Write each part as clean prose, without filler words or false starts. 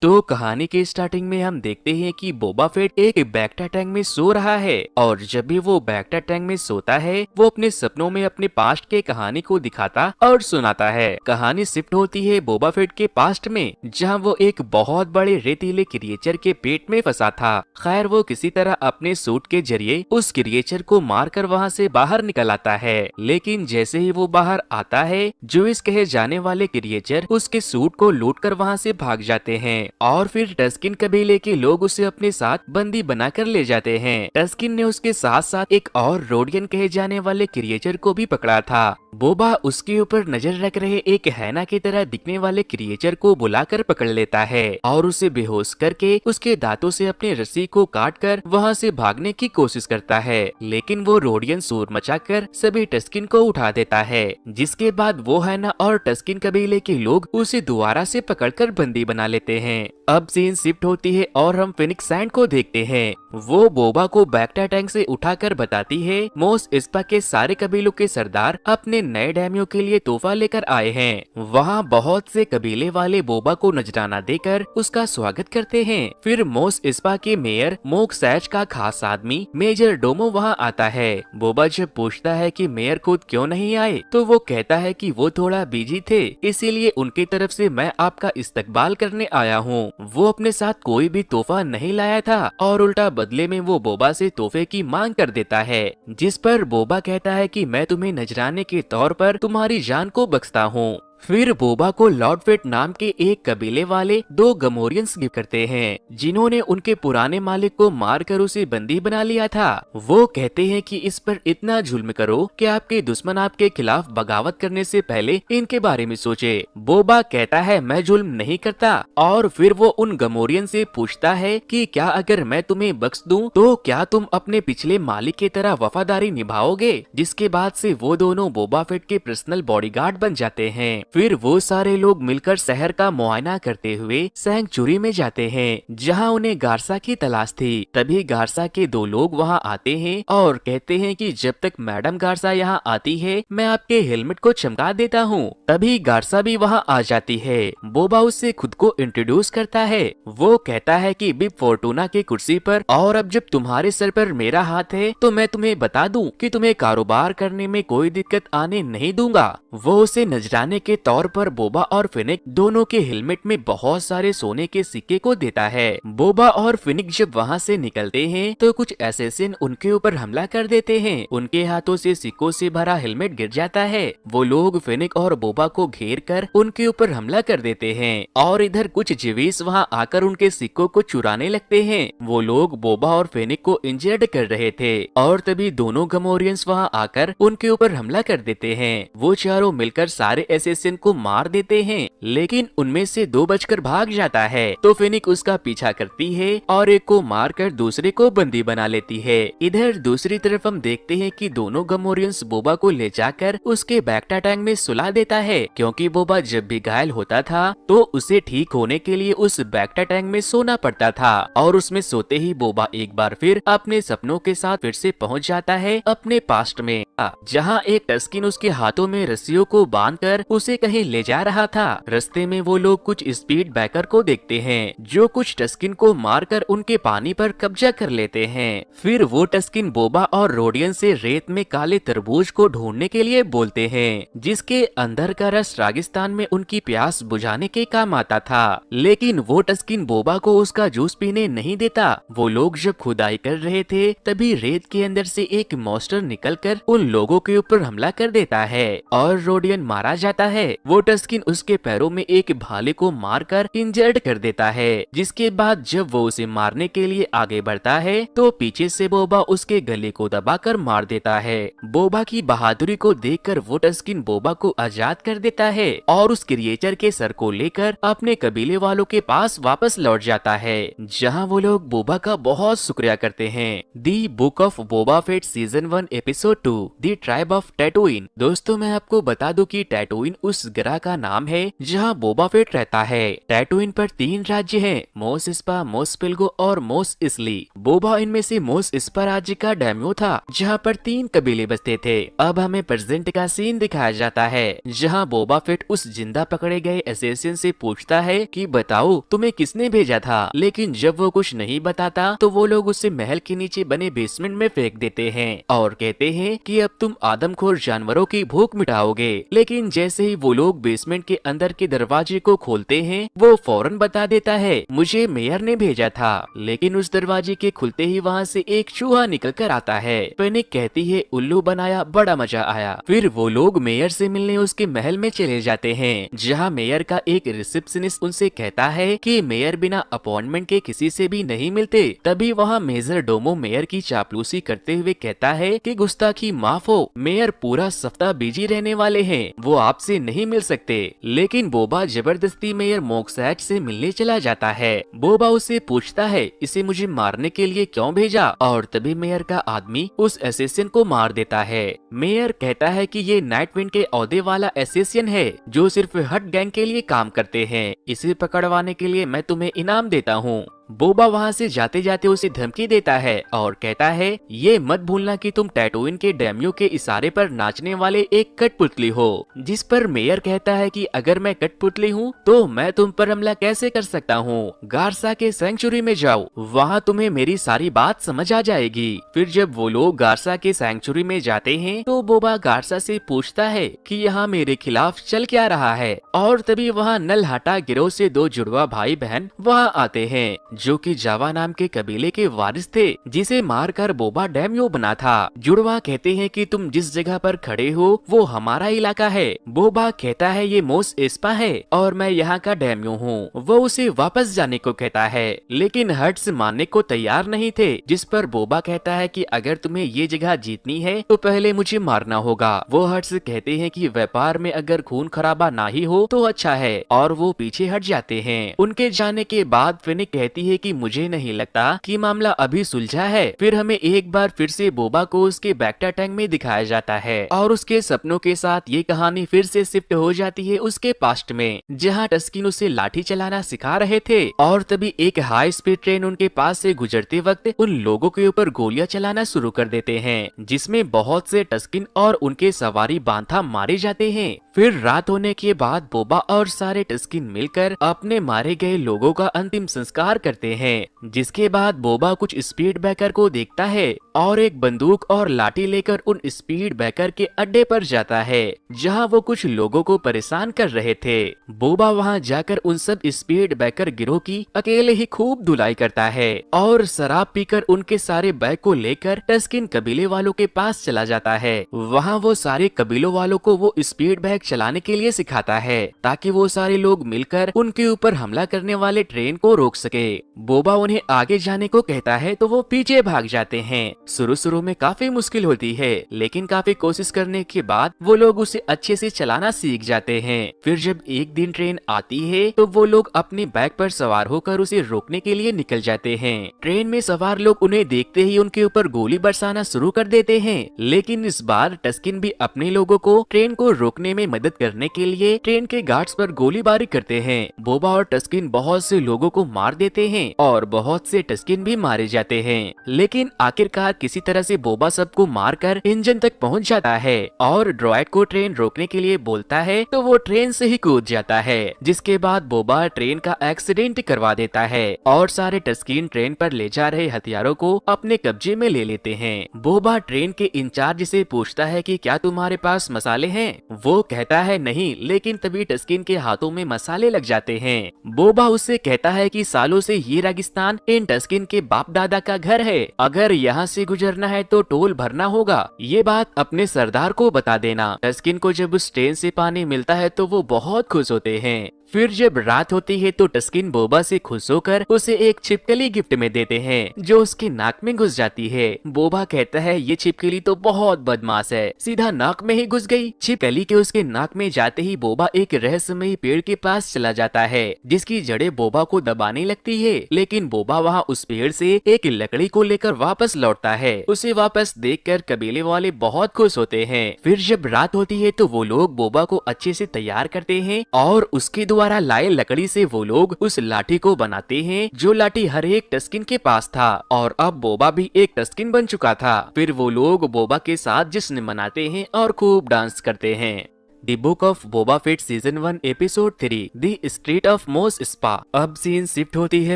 तो कहानी के स्टार्टिंग में हम देखते हैं कि बोबा फेट एक बैक्टा टैंक में सो रहा है और जब भी वो बैक्टा टैंक में सोता है वो अपने सपनों में अपने पास्ट के कहानी को दिखाता और सुनाता है। कहानी शिफ्ट होती है बोबा फेट के पास्ट में, जहाँ वो एक बहुत बड़े रेतीले क्रिएचर के पेट में फंसा था। खैर वो किसी तरह अपने सूट के जरिए उस क्रिएचर को मारकर वहाँ से बाहर निकल आता है, लेकिन जैसे ही वो बाहर आता है जूइस कहे जाने वाले क्रिएचर उसके सूट को लूटकर वहाँ से भाग जाते हैं और फिर टस्किन कबीले के लोग उसे अपने साथ बंदी बनाकर ले जाते हैं। टस्किन ने उसके साथ साथ एक और रोडियन कहे जाने वाले क्रिएचर को भी पकड़ा था। बोबा उसके ऊपर नजर रख रहे एक हैना की तरह दिखने वाले क्रिएचर को बुलाकर पकड़ लेता है और उसे बेहोश करके उसके दांतों से अपने रस्सी को काटकर वहां से भागने की कोशिश करता है, लेकिन वो रोडियन शोर मचाकर सभी टस्किन को उठा देता है, जिसके बाद वो हैना और टस्किन कबीले के लोग उसे दोबारा से पकड़कर बंदी बना लेते हैं। अब सीन शिफ्ट होती है और हम फिनिक्स सैंड को देखते हैं। वो बोबा को बैक्टा टैंक से उठाकर बताती है मोस इस्पा के सारे कबीलों के सरदार अपने नए डैमियों के लिए तोहफा लेकर आए हैं। वहाँ बहुत से कबीले वाले बोबा को नजराना देकर उसका स्वागत करते हैं। फिर मोस इस्पा के मेयर मोक सैच का खास आदमी मेजर डोमो वहाँ आता है। बोबा जब पूछता है कि मेयर खुद क्यों नहीं आए तो वो कहता है कि वो थोड़ा बिजी थे, इसीलिए उनकी तरफ से मैं आपका इस्तकबाल करने आया हूँ। वो अपने साथ कोई भी तोहफा नहीं लाया था और उल्टा बदले में वो बोबा से तोहफे की मांग कर देता है, जिस पर बोबा कहता है कि मैं तुम्हें नजराने के तौर पर तुम्हारी जान को बख्शता हूँ। फिर बोबा को लॉर्ड फेट नाम के एक कबीले वाले 2 गमोरियंस गिफ्ट करते हैं, जिन्होंने उनके पुराने मालिक को मारकर उसे बंदी बना लिया था। वो कहते हैं कि इस पर इतना जुल्म करो कि आपके दुश्मन आपके खिलाफ बगावत करने से पहले इनके बारे में सोचे। बोबा कहता है मैं जुल्म नहीं करता और फिर वो उन गमोरियन से पूछता है कि क्या अगर मैं तुम्हें बख्श दूं तो क्या तुम अपने पिछले मालिक की तरह वफादारी निभाओगे। जिसके बाद से वो दोनों बोबा फेट के पर्सनल बॉडीगार्ड बन जाते हैं। फिर वो सारे लोग मिलकर शहर का मुआयना करते हुए सैंक्चुरी में जाते हैं, जहां उन्हें गार्सा की तलाश थी। तभी गार्सा के 2 लोग वहां आते हैं और कहते हैं कि जब तक मैडम गार्सा यहां आती है मैं आपके हेलमेट को चमका देता हूं। तभी गार्सा भी वहां आ जाती है। बोबा उससे खुद को इंट्रोड्यूस करता है। वो कहता है कि बिग फोर्टूना की कुर्सी पर और अब जब तुम्हारे सर पर मेरा हाथ है तो मैं तुम्हें बता दूं कि तुम्हें कारोबार करने में कोई दिक्कत आने नहीं दूंगा। वो उसे नजराने के तौर पर बोबा और फिनिक दोनों के हेलमेट में बहुत सारे सोने के सिक्के को देता है। बोबा और फिनिक जब वहाँ से निकलते हैं तो कुछ असैसिन उनके ऊपर हमला कर देते हैं। उनके हाथों से सिक्कों से भरा हेलमेट गिर जाता है। वो लोग फिनिक और बोबा को घेर कर उनके ऊपर हमला कर देते हैं और इधर कुछ जीविस वहाँ आकर उनके सिक्कों को चुराने लगते हैं। वो लोग बोबा और फिनिक को इंजर्ड कर रहे थे और तभी दोनों गमोरियंस वहाँ आकर उनके ऊपर हमला कर देते हैं। वो चारों मिलकर सारे असैसिन को मार देते हैं, लेकिन उनमें से 2 बचकर भाग जाता है। तो फिनिक उसका पीछा करती है और एक को मारकर दूसरे को बंदी बना लेती है। इधर दूसरी तरफ हम देखते हैं कि दोनों गमोरियंस बोबा को ले जाकर उसके बैक्टा टैंक में सुला देता है, क्योंकि बोबा जब भी घायल होता था तो उसे ठीक होने के लिए उस बैक्टा टैंक में सोना पड़ता था और उसमें सोते ही बोबा एक बार फिर अपने सपनों के साथ फिर से पहुंच जाता है अपने पास्ट में, जहां एक टस्किन उसके हाथों में रस्सियों को बांधकर उसे कहीं ले जा रहा था। रास्ते में वो लोग कुछ स्पीड बैकर को देखते हैं जो कुछ टस्किन को मारकर उनके पानी पर कब्जा कर लेते हैं। फिर वो टस्किन बोबा और रोडियन से रेत में काले तरबूज को ढूंढने के लिए बोलते हैं, जिसके अंदर का रस रागिस्तान में उनकी प्यास बुझाने के काम आता था। लेकिन वो टस्किन बोबा को उसका जूस पीने नहीं देता। वो लोग जब खुदाई कर रहे थे तभी रेत के अंदर से एक मॉन्स्टर निकलकर उन लोगों के ऊपर हमला कर देता है और रोडियन मारा जाता है। वो टस्किन उसके पैरों में एक भाले को मारकर इंजर्ड कर देता है, जिसके बाद जब वो उसे मारने के लिए आगे बढ़ता है तो पीछे से बोबा उसके गले को दबाकर मार देता है। बोबा की बहादुरी को देखकर वो टस्किन बोबा को आजाद कर देता है और उस क्रिएचर के सर को लेकर अपने कबीले वालों के पास वापस लौट जाता है, जहाँ वो लोग बोबा का बहुत शुक्रिया करते हैं। The book of Boba Fett season 1 episode 2 the tribe of Tatooine. दोस्तों मैं आपको बता दूं कि टैटूइन उस उस ग्रह का नाम है जहाँ बोबा फेट रहता है। टैटूइन पर 3 राज्य हैं, मोस इस्पा, मोस पिल्गो और मोस इसली। बोबा इनमें से मोस इस्पा राज्य का डेम्यो था जहाँ पर 3 कबीले बसते थे। अब हमें प्रेजेंट का सीन दिखाया जाता है जहाँ बोबा फेट उस जिंदा पकड़े गए एसेसियन से पूछता है कि बताओ तुम्हें किसने भेजा था, लेकिन जब वो कुछ नहीं बताता तो वो लोग उसे महल के नीचे बने बेसमेंट में फेंक देते हैं और कहते हैं कि अब तुम आदमखोर जानवरों की भूख मिटाओगे। लेकिन जैसे ही वो लोग बेसमेंट के अंदर के दरवाजे को खोलते हैं वो फौरन बता देता है मुझे मेयर ने भेजा था। लेकिन उस दरवाजे के खुलते ही वहाँ से एक चूहा निकल कर आता है। फेनिक कहती है उल्लू बनाया, बड़ा मजा आया। फिर वो लोग मेयर से मिलने उसके महल में चले जाते हैं जहाँ मेयर का एक रिसेप्शनिस्ट उनसे कहता है कि मेयर बिना अपॉइंटमेंट के किसी से भी नहीं मिलते। तभी वहाँ मेजर डोमो मेयर की चापलूसी करते हुए कहता है कि गुस्ताखी माफ हो, मेयर पूरा सप्ताह बिजी रहने वाले हैं, वो आपसे नहीं मिल सकते। लेकिन बोबा जबरदस्ती मेयर मोक्सैच से मिलने चला जाता है। बोबा उससे पूछता है इसे मुझे मारने के लिए क्यों भेजा, और तभी मेयर का आदमी उस एसेसियन को मार देता है। मेयर कहता है कि ये नाइटविंड के ओहदे वाला एसेसियन है जो सिर्फ हट गैंग के लिए काम करते हैं, इसे पकड़वाने के लिए मैं तुम्हें इनाम देता हूँ। बोबा वहाँ से जाते जाते उसे धमकी देता है और कहता है ये मत भूलना कि तुम टैटूइन के डेम्यो के इशारे पर नाचने वाले एक कठपुतली हो। जिस पर मेयर कहता है कि अगर मैं कठपुतली हूँ तो मैं तुम पर हमला कैसे कर सकता हूँ, गार्सा के सैंक्चुरी में जाओ, वहाँ तुम्हें मेरी सारी बात समझ आ जाएगी। फिर जब वो लोग गार्सा के सैंक्चुरी में जाते हैं तो बोबा गार्सा से पूछता है कि यहाँ मेरे खिलाफ चल क्या रहा है, और तभी वहाँ नलहाटा गिरोह से 2 जुड़वा भाई बहन वहाँ आते हैं जो कि जावा नाम के कबीले के वारिस थे जिसे मारकर बोबा डेम्यो बना था। जुड़वा कहते हैं कि तुम जिस जगह पर खड़े हो वो हमारा इलाका है। बोबा कहता है ये मोस एस्पा है और मैं यहाँ का डेम्यो हूँ। वो उसे वापस जाने को कहता है लेकिन हट्स मानने को तैयार नहीं थे, जिस पर बोबा कहता है कि अगर तुम्हें ये जगह जीतनी है तो पहले मुझे मारना होगा। वो हट्स कहते हैं कि व्यापार में अगर खून खराबा ना ही हो तो अच्छा है, और वो पीछे हट जाते हैं। उनके जाने के बाद फेनिक कहती है कि मुझे नहीं लगता कि मामला अभी सुलझा है। फिर हमें एक बार फिर से बोबा को उसके बैक्टा टैंक में दिखाया जाता है और उसके सपनों के साथ ये कहानी फिर से शिफ्ट हो जाती है उसके पास्ट में, जहाँ टस्किन उसे लाठी चलाना सिखा रहे थे। और तभी एक हाई स्पीड ट्रेन उनके पास से गुजरते वक्त उन लोगों के ऊपर गोलियां चलाना शुरू कर देते हैं, जिसमें बहुत से टस्किन और उनके सवारी बांथा मारे जाते हैं। फिर रात होने के बाद बोबा और सारे टस्किन मिलकर अपने मारे गए लोगों का अंतिम संस्कार करते हैं, जिसके बाद बोबा कुछ स्पीड ब्रेकर को देखता है और एक बंदूक और लाठी लेकर उन स्पीड ब्रेकर के अड्डे पर जाता है जहां वो कुछ लोगों को परेशान कर रहे थे। बोबा वहां जाकर उन सब स्पीड ब्रेकर गिरोह की अकेले ही खूब धुलाई करता है और शराब पीकर उनके सारे बैग को लेकर टस्किन कबीले वालों के पास चला जाता है। वहां वो सारे कबीलों वालों को वो स्पीड बैग चलाने के लिए सिखाता है ताकि वो सारे लोग मिलकर उनके ऊपर हमला करने वाले ट्रेन को रोक सके। बोबा उन्हें आगे जाने को कहता है तो वो पीछे भाग जाते हैं। शुरू में काफी मुश्किल होती है लेकिन काफी कोशिश करने के बाद वो लोग उसे अच्छे से चलाना सीख जाते हैं। फिर जब एक दिन ट्रेन आती है तो वो लोग अपने बैग पर सवार होकर उसे रोकने के लिए निकल जाते हैं। ट्रेन में सवार लोग उन्हें देखते ही उनके ऊपर गोली बरसाना शुरू कर देते हैं, लेकिन इस बार टस्किन भी अपने लोगों को ट्रेन को रोकने में मदद करने के लिए ट्रेन के गार्ड्स पर गोलीबारी करते हैं। बोबा और टस्किन बहुत से लोगों को मार देते हैं और बहुत से टस्किन भी मारे जाते हैं, लेकिन आखिरकार किसी तरह से बोबा सबको मारकर इंजन तक पहुंच जाता है और ड्रॉइड को ट्रेन रोकने के लिए बोलता है तो वो ट्रेन से ही कूद जाता है, जिसके बाद बोबा ट्रेन का एक्सीडेंट करवा देता है और सारे टस्किन ट्रेन पर ले जा रहे हथियारों को अपने कब्जे में ले लेते हैं। बोबा ट्रेन के इंचार्ज से पूछता है कि क्या तुम्हारे पास मसाले हैं? वो कहता है नहीं, लेकिन तभी टस्किन के हाथों में मसाले लग जाते हैं। बोबा उससे कहता है कि सालों से ये रेगिस्तान इन टस्किन के बाप दादा का घर है, अगर यहाँ से गुजरना है तो टोल भरना होगा, ये बात अपने सरदार को बता देना। टस्किन को जब उस ट्रेन से पानी मिलता है तो वो बहुत खुश होते हैं। फिर जब रात होती है तो टस्किन बोबा से खुश होकर उसे एक छिपकली गिफ्ट में देते हैं जो उसके नाक में घुस जाती है। बोबा कहता है ये छिपकली तो बहुत बदमाश है, सीधा नाक में ही घुस गई। छिपकली के उसके नाक में जाते ही बोबा एक रहस्यमयी पेड़ के पास चला जाता है जिसकी जड़ें बोबा को दबाने लगती है, लेकिन बोबा वहाँ उस पेड़ से एक लकड़ी को लेकर वापस लौटता है। उसे वापस देखकर कबीले वाले बहुत खुश होते हैं। फिर जब रात होती है तो वो लोग बोबा को अच्छे से तैयार करते हैं और उसके द्वारा लाए लकड़ी से वो लोग उस लाठी को बनाते हैं जो लाठी हर एक टस्किन के पास था, और अब बोबा भी एक टस्किन बन चुका था। फिर वो लोग बोबा के साथ जश्न मनाते हैं और खूब डांस करते हैं। The book of Boba Fett season 1 episode 3 the street of मोस स्पा। अब सीन शिफ्ट होती है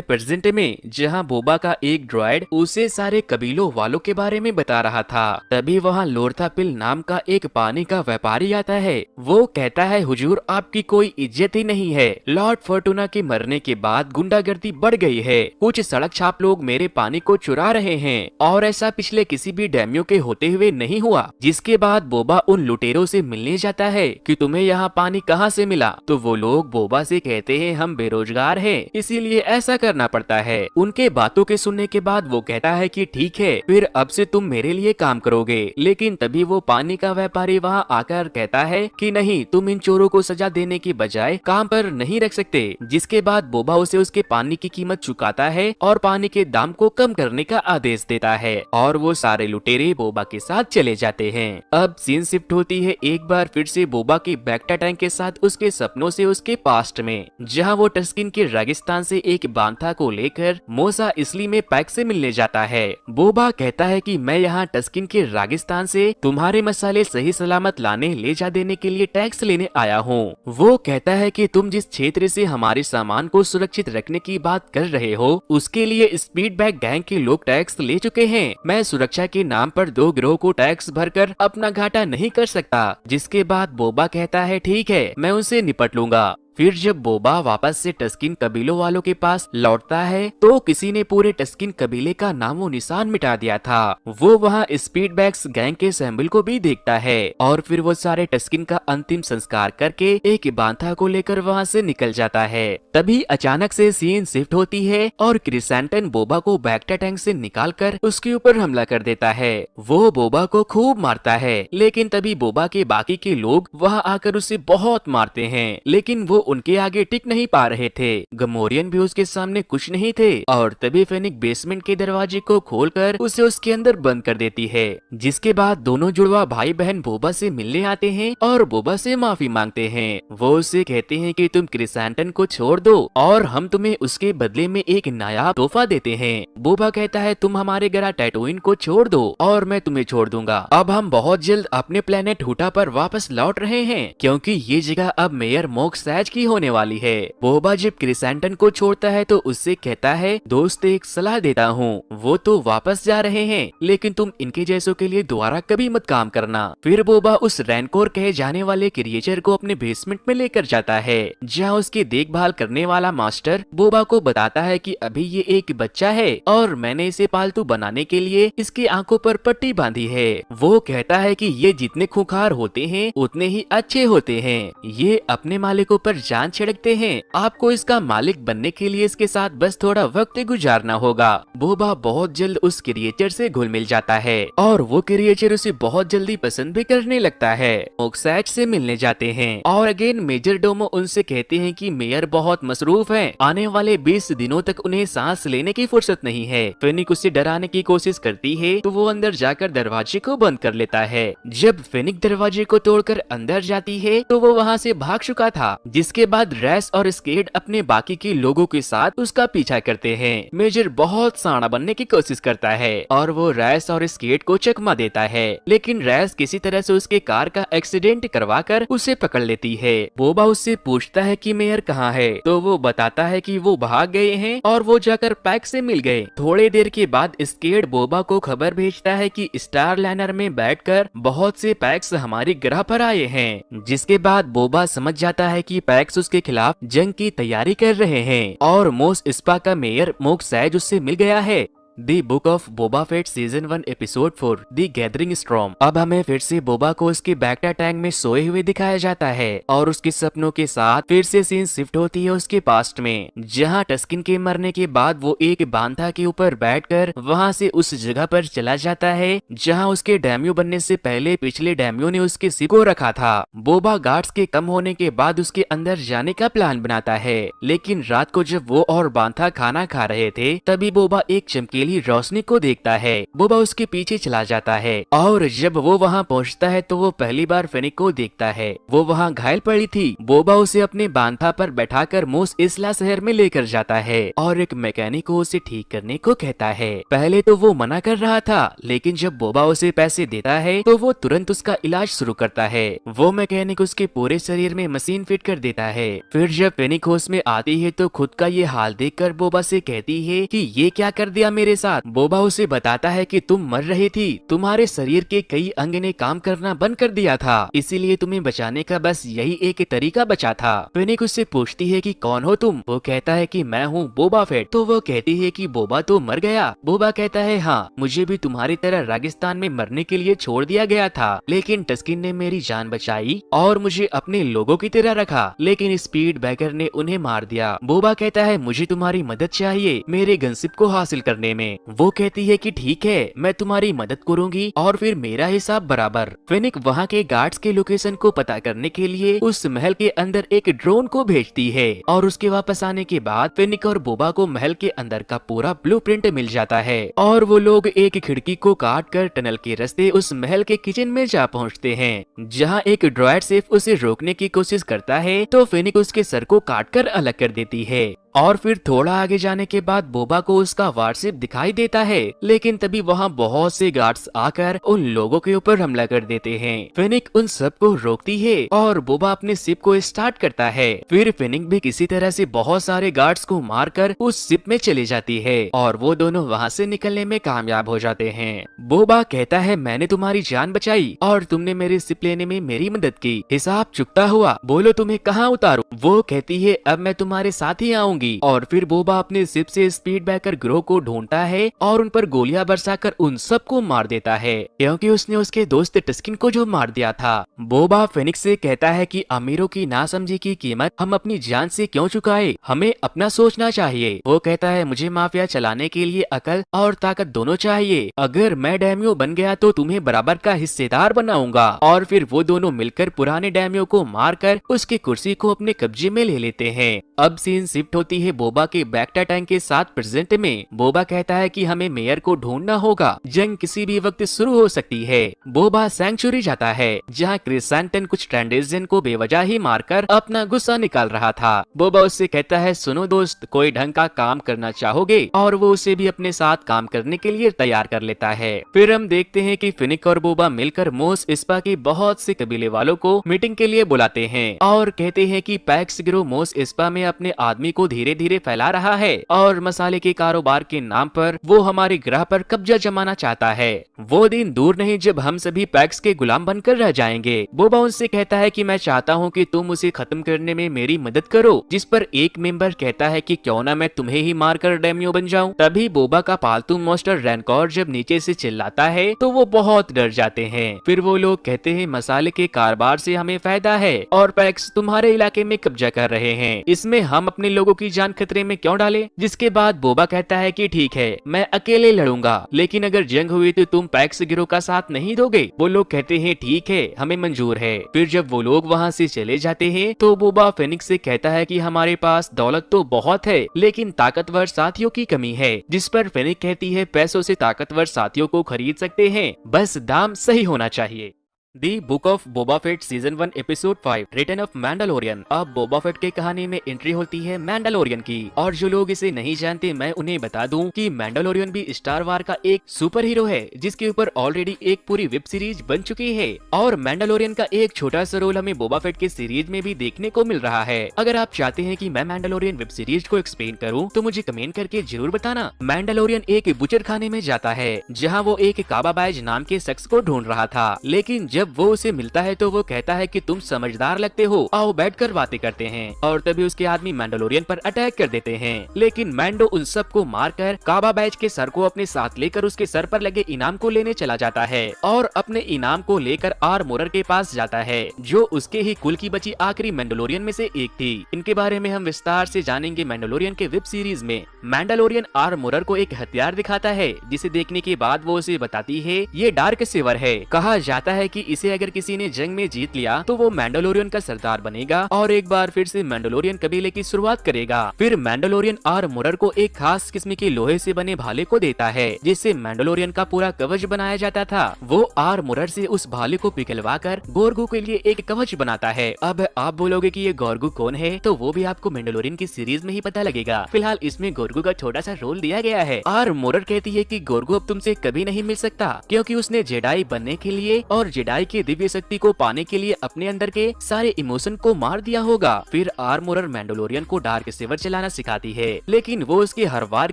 प्रेजेंट में, जहां बोबा का एक ड्रॉइड उसे सारे कबीलों वालों के बारे में बता रहा था। तभी वहां लोर्थापिल नाम का एक पानी का व्यापारी आता है। वो कहता है हुजूर आपकी कोई इज्जत ही नहीं है। लॉर्ड फॉर्टूना के मरने के बाद गुंडागर्दी बढ़ गई है। कुछ सड़क छाप लोग मेरे पानी को चुरा रहे हैं और ऐसा पिछले किसी भी डैमियों के होते हुए नहीं हुआ। जिसके बाद बोबा उन लुटेरों से मिलने जाता है कि तुम्हें यहाँ पानी कहाँ से मिला। तो वो लोग बोबा से कहते हैं हम बेरोजगार हैं, इसीलिए ऐसा करना पड़ता है। उनके बातों के सुनने के बाद वो कहता है कि ठीक है फिर अब से तुम मेरे लिए काम करोगे। लेकिन तभी वो पानी का व्यापारी वहाँ आकर कहता है कि नहीं, तुम इन चोरों को सजा देने की बजाय काम पर नहीं रख सकते। जिसके बाद बोबा उसे उसके पानी की कीमत चुकाता है और पानी के दाम को कम करने का आदेश देता है और वो सारे लुटेरे बोबा के साथ चले जाते हैं। अब सीन शिफ्ट होती है एक बार फिर से बोबा की बैक्टा टैंक के साथ उसके सपनों से उसके पास्ट में, जहां वो टस्किन के रेगिस्तान से एक बांथा को लेकर मोसा इसली में पैक से मिलने जाता है। बोबा कहता है कि मैं यहाँ टस्किन के रेगिस्तान से तुम्हारे मसाले सही सलामत लाने ले जा देने के लिए टैक्स लेने आया हूँ। वो कहता है कि तुम जिस क्षेत्र से हमारे सामान को सुरक्षित रखने की बात कर रहे हो उसके लिए स्पीड बैग गैंग के लोग टैक्स ले चुके हैं। मैं सुरक्षा के नाम पर 2 गिरोह को टैक्स भरकर अपना घाटा नहीं कर सकता। जिसके बाद बोबा कहता है ठीक है मैं उनसे निपट लूंगा। फिर जब बोबा वापस से टस्किन कबीलों वालों के पास लौटता है तो किसी ने पूरे टस्किन कबीले का नामो निशान मिटा दिया था। वो वहाँ स्पीड बैग्स गैंग के सैम्बल को भी देखता है और फिर वो सारे टस्किन का अंतिम संस्कार करके एक बांथा को लेकर वहाँ से निकल जाता है। तभी अचानक से सीन शिफ्ट होती है और क्रिसेंटन बोबा को बैक्टा टैंक से निकालकर उसके ऊपर हमला कर देता है। वो बोबा को खूब मारता है, लेकिन तभी बोबा के बाकी के लोग वहाँ आकर उसे बहुत मारते हैं, लेकिन वो उनके आगे टिक नहीं पा रहे थे। गमोरियन भी उसके सामने कुछ नहीं थे और तभी फेनिक बेसमेंट के दरवाजे को खोलकर उसे उसके अंदर बंद कर देती है। जिसके बाद दोनों जुड़वा भाई बहन बोबा से मिलने आते हैं और बोबा से माफी मांगते हैं। वो उसे कहते हैं कि तुम क्रिसेंटन को छोड़ दो और हम तुम्हें उसके बदले में एक नायाब तोहफा देते हैं। बोबा कहता है तुम हमारे ग्रह टैटोइन को छोड़ दो और मैं तुम्हें छोड़ दूंगा। अब हम बहुत जल्द अपने प्लेनेट हुटा पर वापस लौट रहे हैं क्योंकि ये जगह अब मेयर मोक्सैज की होने वाली है। बोबा जब क्रिसेंटन को छोड़ता है तो उससे कहता है दोस्त एक सलाह देता हूँ, वो तो वापस जा रहे हैं लेकिन तुम इनके जैसों के लिए दोबारा कभी मत काम करना। फिर बोबा उस रैनकोर कहे जाने वाले क्रिएचर को अपने बेसमेंट में लेकर जाता है जहाँ उसकी देखभाल करने वाला मास्टर बोबा को बताता है कि अभी ये एक बच्चा है और मैंने इसे पालतू बनाने के लिए इसकी आंखों पर पट्टी बांधी है। वो कहता है कि ये जितने खूंखार होते हैं उतने ही अच्छे होते हैं, ये अपने मालिकों पर जान छिड़कते हैं। आपको इसका मालिक बनने के लिए इसके साथ बस थोड़ा वक्त गुजारना होगा। बोबा बहुत जल्द उस क्रिएचर से घुल मिल जाता है और वो क्रिएचर उसे बहुत जल्दी पसंद भी करने लगता है। मोक्सैच से मिलने जाते हैं और अगेन मेजर डोमो उनसे कहते हैं कि मेयर बहुत मसरूफ है, आने वाले 20 दिनों तक उन्हें सांस लेने की फुर्सत नहीं है। फेनिक उसे डराने की कोशिश करती है तो वो अंदर जाकर दरवाजे को बंद कर लेता है। जब फेनिक दरवाजे को तोड़कर अंदर जाती है तो वो वहाँ से भाग चुका था। जिसके बाद रैस और स्केड अपने बाकी के लोगों के साथ उसका पीछा करते हैं। मेजर बहुत साड़ा बनने की कोशिश करता है और वो रैस और स्केड को चकमा देता है, लेकिन रैस किसी तरह से उसके कार का एक्सीडेंट करवाकर उसे पकड़ लेती है। बोबा उससे पूछता है कि मेयर कहाँ है तो वो बताता है कि वो भाग गए हैं और वो जाकर पैक से मिल गए। थोड़ी देर के बाद स्केड बोबा को खबर भेजता है कि स्टार लाइनर में बैठकर बहुत से पैक्स हमारी ग्रह पर आए हैं। जिसके बाद बोबा समझ जाता है कि पैक्स उसके खिलाफ जंग की तैयारी कर रहे हैं और मोस स्पा का मेयर मोक्सैज उससे मिल गया है। The book of Boba Fett season 1 episode 4 the gathering storm. अब हमें फिर से बोबा को उसके बैक्टा टैंक में सोए हुए दिखाया जाता है और उसके सपनों के साथ फिर से सीन शिफ्ट होती है उसके पास्ट में, जहां टस्किन के मरने के बाद वो एक बांधा के ऊपर बैठकर वहां से उस जगह पर चला जाता है जहां उसके डैम्यो बनने से पहले पिछले डैम्यो ने उसके सिर को रखा था। बोबा गार्ड्स के कम होने के बाद उसके अंदर जाने का प्लान बनाता है, लेकिन रात को जब वो और बांधा खाना खा रहे थे तभी बोबा एक चमकीली रोशनी को देखता है। बोबा उसके पीछे चला जाता है और जब वो वहाँ पहुँचता है तो वो पहली बार फेनिक को देखता है। वो वहाँ घायल पड़ी थी। बोबा उसे अपने बांधा पर बैठाकर मोस इसला शहर में लेकर जाता है और एक मैकेनिक को उसे ठीक करने को कहता है। पहले तो वो मना कर रहा था, लेकिन जब बोबा उसे पैसे देता है तो वो तुरंत उसका इलाज शुरू करता है। वो मैकेनिक उसके पूरे शरीर में मशीन फिट कर देता है। फिर जब फेनिक होश में आती है तो खुद का ये हाल देखकर बोबा से कहती है कि ये क्या कर दिया मेरे साथ। बोबा उसे बताता है कि तुम मर रही थी, तुम्हारे शरीर के कई अंग ने काम करना बंद कर दिया था, इसीलिए तुम्हें बचाने का बस यही एक तरीका बचा था। फेनिक उससे पूछती है कि कौन हो तुम। वो कहता है कि मैं हूँ बोबा फेट। तो वो कहती है कि बोबा तो मर गया। बोबा कहता है हाँ, मुझे भी तुम्हारी तरह रेगिस्तान में मरने के लिए छोड़ दिया गया था, लेकिन टस्किन ने मेरी जान बचाई और मुझे अपने लोगों की तरह रखा, लेकिन स्पीड बैकर ने उन्हें मार दिया। बोबा कहता है मुझे तुम्हारी मदद चाहिए मेरे गनशिप को हासिल करने में। वो कहती है कि ठीक है, मैं तुम्हारी मदद करूंगी और फिर मेरा हिसाब बराबर। फेनिक वहाँ के गार्ड्स के लोकेशन को पता करने के लिए उस महल के अंदर एक ड्रोन को भेजती है और उसके वापस आने के बाद फेनिक और बोबा को महल के अंदर का पूरा ब्लूप्रिंट मिल जाता है और वो लोग एक खिड़की को काट कर टनल के रास्ते उस महल के किचन में जा पहुँचते हैं, जहाँ एक ड्रॉइड सेफ उसे रोकने की कोशिश करता है तो फेनिक उसके सर को काट कर अलग कर देती है। और फिर थोड़ा आगे जाने के बाद बोबा को उसका वारशिप दिखाई देता है, लेकिन तभी वहाँ बहुत से गार्ड्स आकर उन लोगों के ऊपर हमला कर देते हैं। फेनिक उन सब को रोकती है और बोबा अपने शिप को स्टार्ट करता है। फिर फेनिक भी किसी तरह से बहुत सारे गार्ड्स को मारकर उस शिप में चली जाती है और वो दोनों वहाँ से निकलने में कामयाब हो जाते हैं। बोबा कहता है मैंने तुम्हारी जान बचाई और तुमने मेरे शिप लेने में मेरी मदद की, हिसाब चुकता हुआ, बोलो तुम्हें कहाँ उतारूं। वो कहती है अब मैं तुम्हारे साथ ही आऊंगी। और फिर बोबा अपने शिप से स्पीड बैकर ग्रोह को ढूंढता है और उन पर गोलियां बरसाकर उन सबको मार देता है, क्योंकि उसने उसके दोस्त टस्किन को जो मार दिया था। बोबा फेनिक से कहता है कि अमीरों की नासमझी की कीमत हम अपनी जान से क्यों चुकाए, हमें अपना सोचना चाहिए। वो कहता है मुझे माफिया चलाने के लिए अकल और ताकत दोनों चाहिए, अगर मैं डैम्यो बन गया तो तुम्हें बराबर का हिस्सेदार बनाऊंगा। और फिर वो दोनों मिलकर पुराने डैम्यो को मारकर उसकी कुर्सी को अपने कब्जे में ले लेते हैं। अब सीन शिफ्ट होती है बोबा के बैक्टा टैंक के साथ प्रेजेंट में। बोबा कहता है कि हमें मेयर को ढूंढना होगा, जंग किसी भी वक्त शुरू हो सकती है। बोबा सैंक्चुरी जाता है जहां क्रिसेंटन कुछ ट्रेंडेजियन को बेवजह ही मारकर अपना गुस्सा निकाल रहा था। बोबा उससे कहता है सुनो दोस्त, कोई ढंग का काम करना चाहोगे, और वो उसे भी अपने साथ काम करने के लिए तैयार कर लेता है। फिर हम देखते हैं कि फिनिक और बोबा मिलकर मोस इस्पा के बहुत से कबीले वालों को मीटिंग के लिए बुलाते हैं और कहते हैं कि पैक्स गिरोह मोस इस्पा में अपने आदमी को धीरे धीरे फैला रहा है और मसाले के कारोबार के नाम पर वो हमारे ग्रह पर कब्जा जमाना चाहता है। वो दिन दूर नहीं जब हम सभी पैक्स के गुलाम बनकर रह जाएंगे। बोबा उनसे कहता है कि मैं चाहता हूँ कि तुम उसे खत्म करने में मेरी मदद करो, जिस पर एक मेंबर कहता है कि क्यों ना मैं तुम्हें ही मारकर डैम्यो बन जाऊं। तभी बोबा का पालतू मॉन्स्टर रैनकॉर जब नीचे से चिल्लाता है तो वो बहुत डर जाते हैं। फिर वो लोग कहते हैं मसाले के कारोबार से हमें फायदा है और पैक्स तुम्हारे इलाके में कब्जा कर रहे हैं, इसमें हम अपने लोगों की जान खतरे में क्यों डालें। जिसके बाद बोबा कहता है कि ठीक है मैं अकेले लड़ूंगा, लेकिन अगर जंग हुई तो तुम पैक्स गिरोह का साथ नहीं दोगे। वो लोग कहते हैं ठीक है हमें मंजूर है। फिर जब वो लोग वहाँ से चले जाते हैं तो बोबा फेनिक्स से कहता है कि हमारे पास दौलत तो बहुत है, लेकिन ताकतवर साथियों की कमी है। जिस पर फेनिक कहती है पैसों से ताकतवर साथियों को खरीद सकते हैं, बस दाम सही होना चाहिए। The book of Boba Fett season 1 episode 5 return of Mandalorian. अब बोबा फेट के कहानी में एंट्री होती है मैंडलोरियन की, और जो लोग इसे नहीं जानते मैं उन्हें बता दूं कि मैंडलोरियन भी स्टार वार का एक सुपर हीरो है, जिसके ऊपर ऑलरेडी एक पूरी वेब सीरीज बन चुकी है और मैंडलोरियन का एक छोटा सा रोल हमें बोबा फेट के सीरीज में भी देखने को मिल रहा है। अगर आप चाहते हैं कि मैं मैंडलोरियन वेब सीरीज को एक्सप्लेन करूँ तो मुझे कमेंट करके जरूर बताना। मैंडलोरियन एक बुचर खाने में जाता है जहाँ वो एक काबाबाज नाम के शख्स को ढूंढ रहा था, लेकिन जब वो उसे मिलता है तो वो कहता है कि तुम समझदार लगते हो, आओ बैठकर बातें करते हैं। और तभी उसके आदमी मैंडोलोरियन पर अटैक कर देते हैं, लेकिन मैंडो उन सबको मारकर काबा बैच के सर को अपने साथ लेकर उसके सर पर लगे इनाम को लेने चला जाता है और अपने इनाम को लेकर आर्मोरर के पास जाता है, जो उसके ही कुल की बची आखिरी मैंडोलोरियन में से एक थी। इनके बारे में हम विस्तार से जानेंगे मैंडोलोरियन के वेब सीरीज में। मैंडोलोरियन आर्मोरर को एक हथियार दिखाता है, जिसे देखने के बाद वो उसे बताती है ये डार्क सिवर है। कहा जाता है कि इसे अगर किसी ने जंग में जीत लिया तो वो मैंडोलोरियन का सरदार बनेगा और एक बार फिर से मैंडोलोरियन कबीले की शुरुआत करेगा। फिर मैंडोलोरियन आर्मोरर को एक खास किस्म के लोहे से बने भाले को देता है, जिससे मैंडोलोरियन का पूरा कवच बनाया जाता था। वो आर्मोरर से उस भाले को पिघलवा कर गोर्गू के लिए एक कवच बनाता है। अब आप बोलोगे कि ये गोर्गू कौन है, तो वो भी आपको मैंडोलोरियन की सीरीज में ही पता लगेगा। फिलहाल इसमें गोर्गू का छोटा सा रोल दिया गया है। आर्मोरर कहती है कि गोर्गू अब तुमसे कभी नहीं मिल सकता, क्योंकि उसने जेडाई बनने के लिए और जेडाई की दिव्य शक्ति को पाने के लिए अपने अंदर के सारे इमोशन को मार दिया होगा। फिर आर्मोरर मैंडोलोरियन को डार्क सिवर चलाना सिखाती है, लेकिन वो उसके हर वार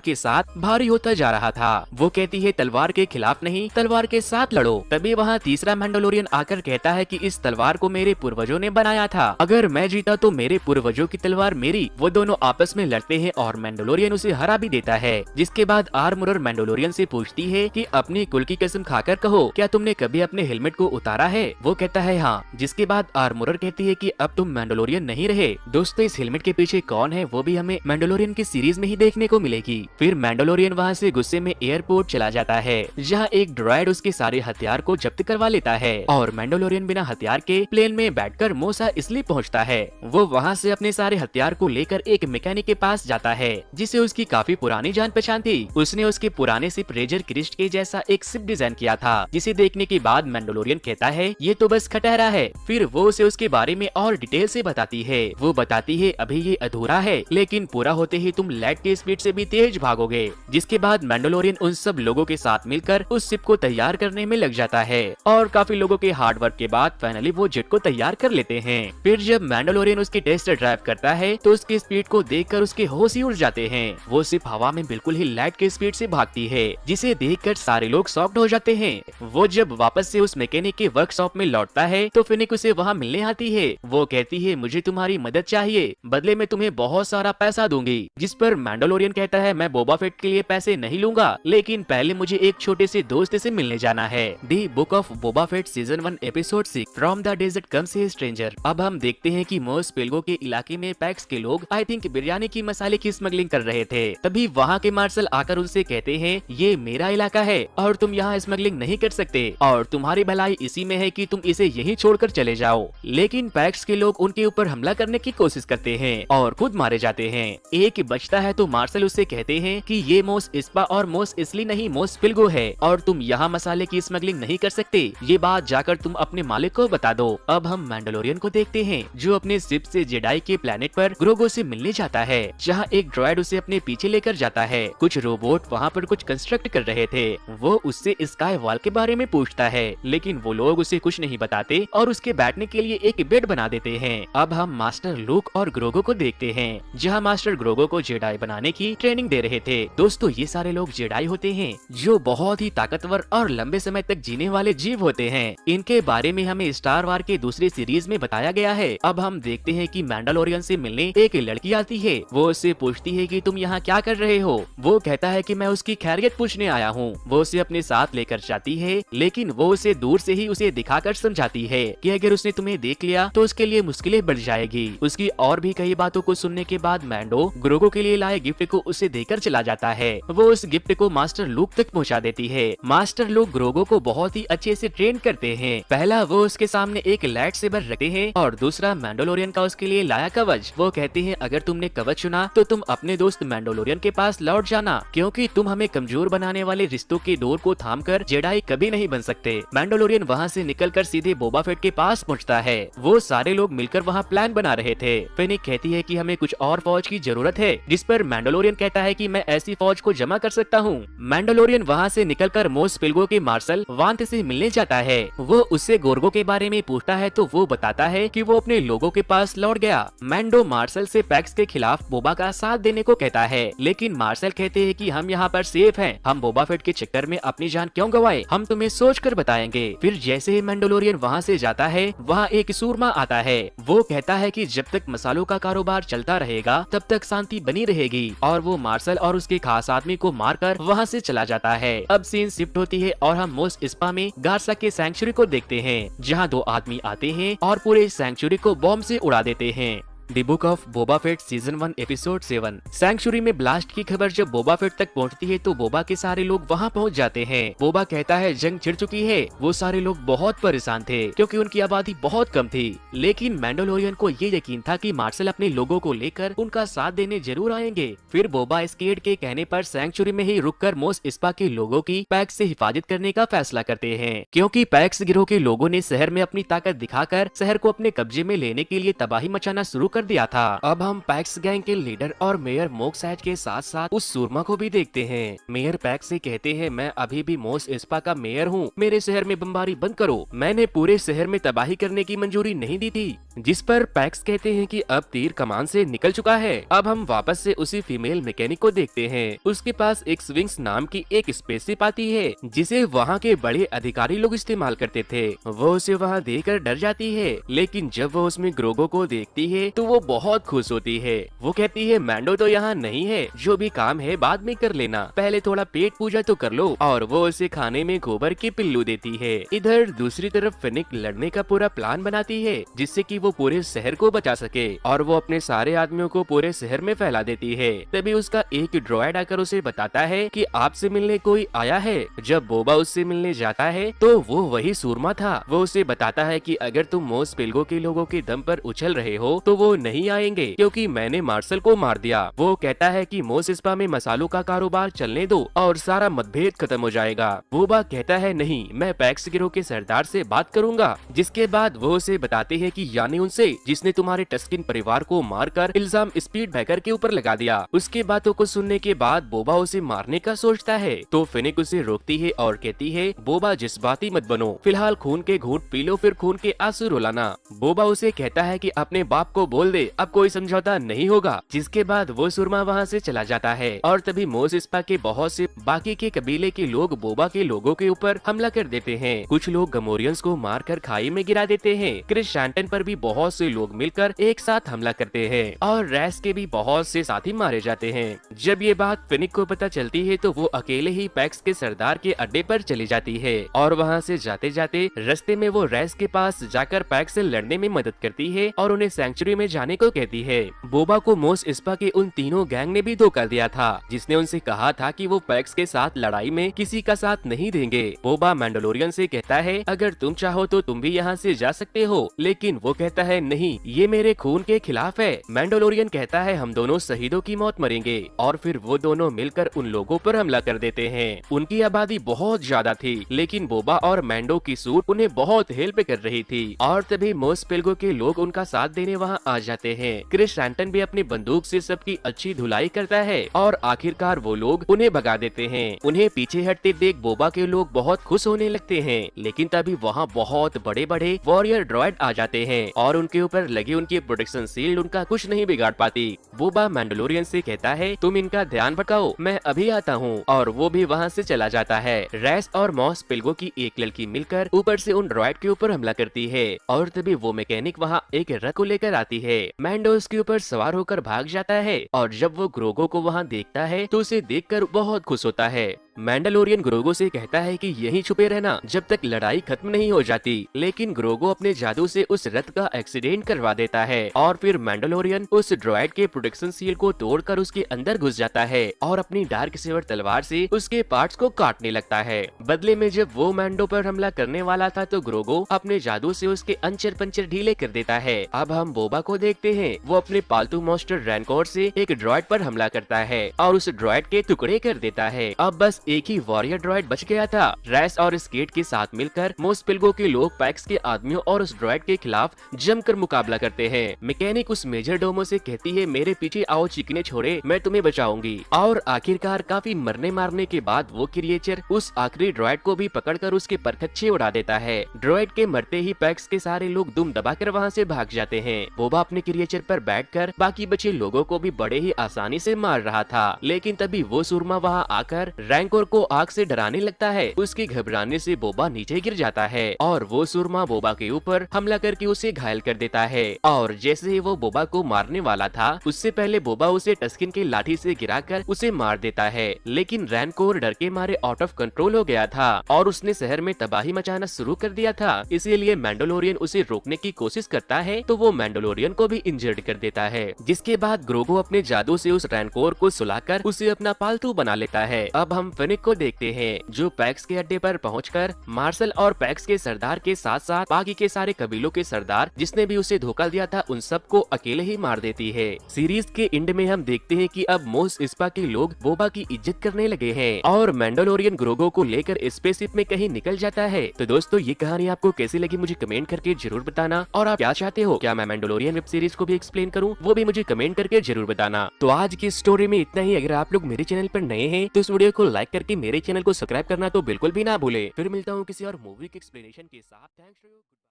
के साथ भारी होता जा रहा था। वो कहती है तलवार के खिलाफ नहीं, तलवार के साथ लड़ो। तभी वहाँ तीसरा मैंडोलोरियन आकर कहता है कि इस तलवार को मेरे पूर्वजों ने बनाया था, अगर मैं जीता तो मेरे पूर्वजों की तलवार मेरी। वो दोनों आपस में लड़ते हैं और मैंडोलोरियन उसे हरा भी देता है। जिसके बाद आर्मोरर मैंडोलोरियन से पूछती है कि अपनी कुल की कसम खाकर कहो, क्या तुमने कभी अपने हेलमेट को उतारा है? वो कहता है हाँ। जिसके बाद आर्मोरर कहती है कि अब तुम मैंडोलोरियन नहीं रहे। दोस्तों, इस हेलमेट के पीछे कौन है वो भी हमें मैंडोलोरियन की सीरीज में ही देखने को मिलेगी। फिर मैंडोलोरियन वहाँ से गुस्से में एयरपोर्ट चला जाता है, जहाँ एक ड्राइड उसके सारे हथियार को जब्त करवा लेता है और मैंडोलोरियन बिना हथियार के प्लेन में बैठकर मोसा इसलिए पहुँचता है। वो वहाँ से अपने सारे हथियार को लेकर एक मैकेनिक के पास जाता है, जिसे उसकी काफी पुरानी जान पहचान थी। उसने उसके पुराने शिप रेजर क्रिस्ट के जैसा एक शिप डिजाइन किया था, जिसे देखने के बाद मैंडोलोरियन कहता है ये तो बस खटहरा है। फिर वो उसे उसके बारे में और डिटेल से बताती है। वो बताती है अभी ये अधूरा है, लेकिन पूरा होते ही तुम लाइट की स्पीड से भी तेज भागोगे। जिसके बाद मैंडोलोरियन उन सब लोगों के साथ मिलकर उस शिप को तैयार करने में लग जाता है और काफी लोगों के हार्ड वर्क के बाद फाइनली वो जेट को तैयार कर लेते हैं। फिर जब मैंडोलोरियन उसकी टेस्ट ड्राइव करता है तो उसकी स्पीड को देखकर उसके होश ही उड़ जाते हैं। वो शिप हवा में बिल्कुल ही लाइट की स्पीड से भागती है, जिसे देखकर सारे लोग शॉक्ड हो जाते हैं। वो जब वापस से उस मैकेनिक के वर्कशॉप में लौटता है तो फिनिक उसे वहाँ मिलने आती है। वो कहती है मुझे तुम्हारी मदद चाहिए, बदले में तुम्हें बहुत सारा पैसा दूंगी। जिस पर मैंडोलोरियन कहता है मैं बोबा फेट के लिए पैसे नहीं लूंगा, लेकिन पहले मुझे एक छोटे से दोस्त से मिलने जाना है। The book of Boba Fett season 1 episode 6 from the desert comes a stranger. अब हम देखते हैं कि मोस पेल्गो के इलाके में पैक्स के लोग आई थिंक बिरयानी की मसाले की स्मगलिंग कर रहे थे। तभी वहाँ के मार्शल आकर उनसे कहते हैं ये मेरा इलाका है और तुम यहाँ स्मगलिंग नहीं कर सकते और तुम्हारी भलाई इसी में है कि तुम इसे यहीं छोड़कर चले जाओ। लेकिन पैक्स के लोग उनके ऊपर हमला करने की कोशिश करते हैं और खुद मारे जाते हैं। एक बचता है तो मार्शल उससे कहते हैं कि ये मोस इस्पा और मोस इसली नहीं मोस पिल्गो है और तुम यहाँ मसाले की स्मगलिंग नहीं कर सकते। ये बात जाकर तुम अपने मालिक को बता दो। अब हम मैंडोलोरियन को देखते हैं जो अपने शिप से जेडाई के प्लेनेट पर ग्रोगो से मिलने जाता है, जहाँ एक ड्रॉइड उसे अपने पीछे लेकर जाता है। कुछ रोबोट वहाँ पर कुछ कंस्ट्रक्ट कर रहे थे। वो उससे स्काई वॉल के बारे में पूछता है, लेकिन वो लोग उसे कुछ नहीं बताते और उसके बैठने के लिए एक बेड बना देते हैं। अब हम मास्टर लूक और ग्रोगो को देखते हैं, जहाँ मास्टर ग्रोगो को जेडाई बनाने की ट्रेनिंग दे रहे थे। दोस्तों, ये सारे लोग जेडाई होते हैं जो बहुत ही ताकतवर और लंबे समय तक जीने वाले जीव होते हैं। इनके बारे में हमें स्टार वार के दूसरे सीरीज में बताया गया है। अब हम देखते हैं कि मैंडोलोरियन से मिलने एक लड़की आती है। वो उससे पूछती है कि तुम यहाँ क्या कर रहे हो। वो कहता है कि मैं उसकी खैरियत पूछने आया हूँ। वो उसे अपने साथ लेकर जाती है, लेकिन वो उसे दूर से ही उसे दिखाकर समझाती है कि अगर उसने तुम्हें देख लिया तो उसके लिए मुश्किलें बढ़ जाएगी। उसकी और भी कई बातों को सुनने के बाद मैंडो ग्रोगो के लिए लाए गिफ्ट को उसे देकर चला जाता है। वो उस गिफ्ट को मास्टर लूक तक पहुंचा देती है। मास्टर लूक ग्रोगो को बहुत ही अच्छे से ट्रेन करते हैं। पहला वो उसके सामने एक लाइट सेबर रखते हैं और दूसरा मैंडोलोरियन का उसके लिए लाया कवच। वो कहते हैं अगर तुमने कवच चुना तो तुम अपने दोस्त मैंडोलोरियन के पास लौट जाना, क्योंकि तुम हमें कमजोर बनाने वाले रिश्तों के डोर को थामकर जेडाई कभी नहीं बन सकते। मैंडोलोरियन वहाँ से निकलकर सीधे बोबा फेट के पास पहुँचता है। वो सारे लोग मिलकर वहाँ प्लान बना रहे थे। फेनिक कहती है कि हमें कुछ और फौज की जरूरत है, जिस पर मैंडोलोरियन कहता है कि मैं ऐसी फौज को जमा कर सकता हूँ। मैंडोलोरियन वहाँ से निकलकर मोस पिल्गो के मार्शल वांत से मिलने जाता है। वो उससे गोर्गो के बारे में पूछता है तो वो बताता है कि वो अपने लोगों के पास लौट गया। मैंडो मार्शल से पैक्स के खिलाफ बोबा का साथ देने को कहता है, लेकिन मार्शल कहते हैं कि हम यहाँ पर सेफ हैं। हम बोबा फेट के चक्कर में अपनी जान क्यों गवाए, हम तुम्हें सोच कर बताएंगे। फिर जैसे जैसे ही मैंडोलोरियन वहाँ से जाता है, वहाँ एक सूरमा आता है। वो कहता है कि जब तक मसालों का कारोबार चलता रहेगा तब तक शांति बनी रहेगी, और वो मार्शल और उसके खास आदमी को मारकर वहाँ से चला जाता है। अब सीन शिफ्ट होती है और हम मोस स्पा में गार्सा के सैंक्चुरी को देखते हैं, जहाँ दो आदमी आते हैं और पूरे सैंक्चुरी को बॉम्ब से उड़ा देते हैं। The book of Boba Fett season 1 episode 7। Sanctuary में ब्लास्ट की खबर जब बोबा फेट तक पहुंचती है तो बोबा के सारे लोग वहां पहुंच जाते हैं। बोबा कहता है जंग छिड़ चुकी है। वो सारे लोग बहुत परेशान थे क्योंकि उनकी आबादी बहुत कम थी, लेकिन मैंडोलोरियन को ये यकीन था कि मार्शल अपने लोगों को लेकर उनका साथ देने जरूर आएंगे। फिर बोबा स्केड के कहने पर सैंक्चुरी में ही रुककर मोस स्पा के लोगों की पैक्स से हिफाजत करने का फैसला करते हैं, क्योंकि पैक्स गिरोह के लोगों ने शहर में अपनी ताकत दिखाकर शहर को अपने कब्जे में लेने के लिए तबाही मचाना शुरू कर दिया था। अब हम पैक्स गैंग के लीडर और मेयर मोक्सैच के साथ साथ उस सूरमा को भी देखते हैं। मेयर पैक्स से कहते हैं, मैं अभी भी मोस स्पा का मेयर हूँ, मेरे शहर में बमबारी बंद करो। मैंने पूरे शहर में तबाही करने की मंजूरी नहीं दी थी। जिस पर पैक्स कहते हैं कि अब तीर कमान से निकल चुका है। अब हम वापस से उसी फीमेल मैकेनिक को देखते हैं। उसके पास एक स्विंग्स नाम की एक स्पेसशिप आती है, जिसे वहाँ के बड़े अधिकारी लोग इस्तेमाल करते थे। वो उसे वहाँ देखकर डर जाती है, लेकिन जब वो उसमें ग्रोगो को देखती है तो वो बहुत खुश होती है। वो कहती है मैंडो तो यहाँ नहीं है, जो भी काम है बाद में कर लेना, पहले थोड़ा पेट पूजा तो कर लो। और वो उसे खाने में गोबर के पिल्लू देती है। इधर दूसरी तरफ फिनिक लड़ने का पूरा प्लान बनाती है, जिससे कि वो पूरे शहर को बचा सके, और वो अपने सारे आदमियों को पूरे शहर में फैला देती है। तभी उसका एक ड्रॉइड आकर उसे बताता है कि आपसे मिलने कोई आया है। जब बोबा उससे मिलने जाता है तो वो वही सूरमा था। वो उसे बताता है कि अगर तुम मोस पिल्गो के लोगों के दम पर उछल रहे हो तो वो नहीं आएंगे, क्योंकि मैंने मार्शल को मार दिया। वो कहता है कि मोस स्पा में मसालों का कारोबार चलने दो और सारा मतभेद खत्म हो जाएगा। बोबा कहता है नहीं, मैं पैक्स गिरोह के सरदार से बात करूंगा। जिसके बाद वो उसे बताते हैं कि यानी उनसे जिसने तुम्हारे टस्किन परिवार को मारकर इल्जाम स्पीड बैकर के ऊपर लगा दिया। उसकी बातों को सुनने के बाद बोबा उसे मारने का सोचता है, तो फिनिक उसे रोकती है और कहती है बोबा जज्बाती मत बनो, फिलहाल खून के घूंट पी लो, फिर खून के आंसू रुलाना। बोबा उसे कहता है कि अपने बाप को बोल दे, अब कोई समझौता नहीं होगा। जिसके बाद वो सुरमा वहाँ से चला जाता है, और तभी मोस स्पा के बहुत से बाकी के कबीले के लोग बोबा के लोगों के ऊपर हमला कर देते हैं। कुछ लोग गमोरियंस को मारकर खाई में गिरा देते हैं। क्रिस शैंटन पर भी बहुत से लोग मिलकर एक साथ हमला करते हैं, और रैस के भी बहुत से साथी मारे जाते हैं। जब ये बात फिनिक को पता चलती है तो वो अकेले ही पैक्स के सरदार के अड्डे पर चली जाती है, और वहाँ से जाते जाते रास्ते में वो रैस के पास जाकर पैक्स से लड़ने में मदद करती है और उन्हें सैंक्चुरी में जाने को कहती है। बोबा को मोस स्पा के उन तीनों गैंग ने भी धोखा दिया था, जिसने उनसे कहा था कि वो पैक्स के साथ लड़ाई में किसी का साथ नहीं देंगे। बोबा मैंडोलोरियन से कहता है अगर तुम चाहो तो तुम भी यहाँ से जा सकते हो, लेकिन वो कहता है नहीं, ये मेरे खून के खिलाफ है। मैंडोलोरियन कहता है हम दोनों शहीदों की मौत मरेंगे, और फिर वो दोनों मिलकर उन लोगों पर हमला कर देते हैं। उनकी आबादी बहुत ज्यादा थी, लेकिन बोबा और मैंडो की सूट उन्हें बहुत हेल्प कर रही थी, और तभी मोस पिल्गो के लोग उनका साथ देने वहाँ आ जाते हैं। क्रिस शैंटन भी अपनी बंदूक से सबकी अच्छी धुलाई करता है, और आखिरकार वो लोग उन्हें भगा देते हैं। उन्हें पीछे हटते देख बोबा के लोग बहुत खुश होने लगते हैं, लेकिन तभी वहाँ बहुत बड़े बड़े वॉरियर ड्रॉइड आ जाते हैं, और उनके ऊपर लगी उनकी प्रोटेक्शन शील्ड उनका कुछ नहीं बिगाड़ पाती। बोबा मैंडोलोरियन से कहता है तुम इनका ध्यान भटकाओ, मैं अभी आता हूँ, और वो भी वहाँ से चला जाता है। रैस और मॉस पिल्गो की एक लड़की मिलकर ऊपर से उन ड्रॉइड के ऊपर हमला करती है, और तभी वो मैकेनिक वहाँ एक रथ को लेकर आती है। मैंडो उसके ऊपर सवार होकर भाग जाता है, और जब वो ग्रोगो को वहाँ देखता है तो उसे देखकर बहुत खुश होता है। मैंडलोरियन ग्रोगो से कहता है कि यहीं छुपे रहना जब तक लड़ाई खत्म नहीं हो जाती, लेकिन ग्रोगो अपने जादू से उस रथ का एक्सीडेंट करवा देता है, और फिर मैंडलोरियन उस ड्रॉइड के प्रोटेक्शन सील को तोड़कर उसके अंदर घुस जाता है और अपनी डार्क सेवर तलवार से उसके पार्ट्स को काटने लगता है। बदले में जब वो मैंडो पर हमला करने वाला था तो ग्रोगो अपने जादू से उसके अंचर पंचर ढीले कर देता है। अब हम बोबा को देखते हैं, वो अपने पालतू मॉन्स्टर रैनकोर से एक ड्रॉइड पर हमला करता है और उस ड्रॉइड के टुकड़े कर देता है। अब बस एक ही वॉरियर ड्रॉइड बच गया था। रैस और स्केट के साथ मिलकर मोस पिल्गो के लोग पैक्स के आदमियों और उस ड्रॉइड के खिलाफ जमकर मुकाबला करते हैं। मैकेनिक उस मेजर डोमो से कहती है मेरे पीछे आओ चिकने छोड़े, मैं तुम्हें बचाऊंगी। और आखिरकार काफी मरने मारने के बाद वो क्रिएचर उस आखिरी ड्रॉइड को भी पकड़कर उसके परखच्चे उड़ा देता है। ड्रॉइड के मरते ही पैक्स के सारे लोग दुम दबाकर वहाँ से भाग जाते हैं। बोबा अपने क्रिएचर पर बैठकर बाकी बचे लोगों को भी बड़े ही आसानी से मार रहा था, लेकिन तभी वो सूरमा वहाँ आकर रैंको रैनकोर को आग से डराने लगता है। उसके घबराने से बोबा नीचे गिर जाता है और वो सुरमा बोबा के ऊपर हमला करके उसे घायल कर देता है। और जैसे ही वो बोबा को मारने वाला था, उससे पहले बोबा उसे टस्किन की लाठी से गिराकर उसे मार देता है। लेकिन रैनकोर डर के मारे आउट ऑफ कंट्रोल हो गया था और उसने शहर में तबाही मचाना शुरू कर दिया था। इसीलिए मैंडोलोरियन उसे रोकने की कोशिश करता है तो वो मैंडोलोरियन को भी इंजर्ड कर देता है। जिसके बाद ग्रोगो अपने जादू से उस रैनकोर को सुलाकर उसे अपना पालतू बना लेता है। अब हम फेनिक को देखते हैं, जो पैक्स के अड्डे पर पहुंचकर मार्शल और पैक्स के सरदार के साथ साथ बाकी के सारे कबीलों के सरदार जिसने भी उसे धोखा दिया था उन सबको अकेले ही मार देती है। सीरीज के एंड में हम देखते हैं कि अब मोस स्पा के लोग बोबा की इज्जत करने लगे हैं और मैंडोलोरियन ग्रोगो को लेकर स्पेसशिप में कहीं निकल जाता है। तो दोस्तों, ये कहानी आपको कैसी लगी मुझे कमेंट करके जरूर बताना, और आप क्या चाहते हो, क्या मैं मैंडोलोरियन वेब सीरीज को भी एक्सप्लेन करूं, वो भी मुझे कमेंट करके जरूर बताना। तो आज की स्टोरी में इतना ही। अगर आप लोग मेरे चैनल पर नए हैं तो इस वीडियो को लाइक करके मेरे चैनल को सब्सक्राइब करना तो बिल्कुल भी ना भूले। फिर मिलता हूँ किसी और मूवी के एक्सप्लेनेशन के साथ। Thanks to you.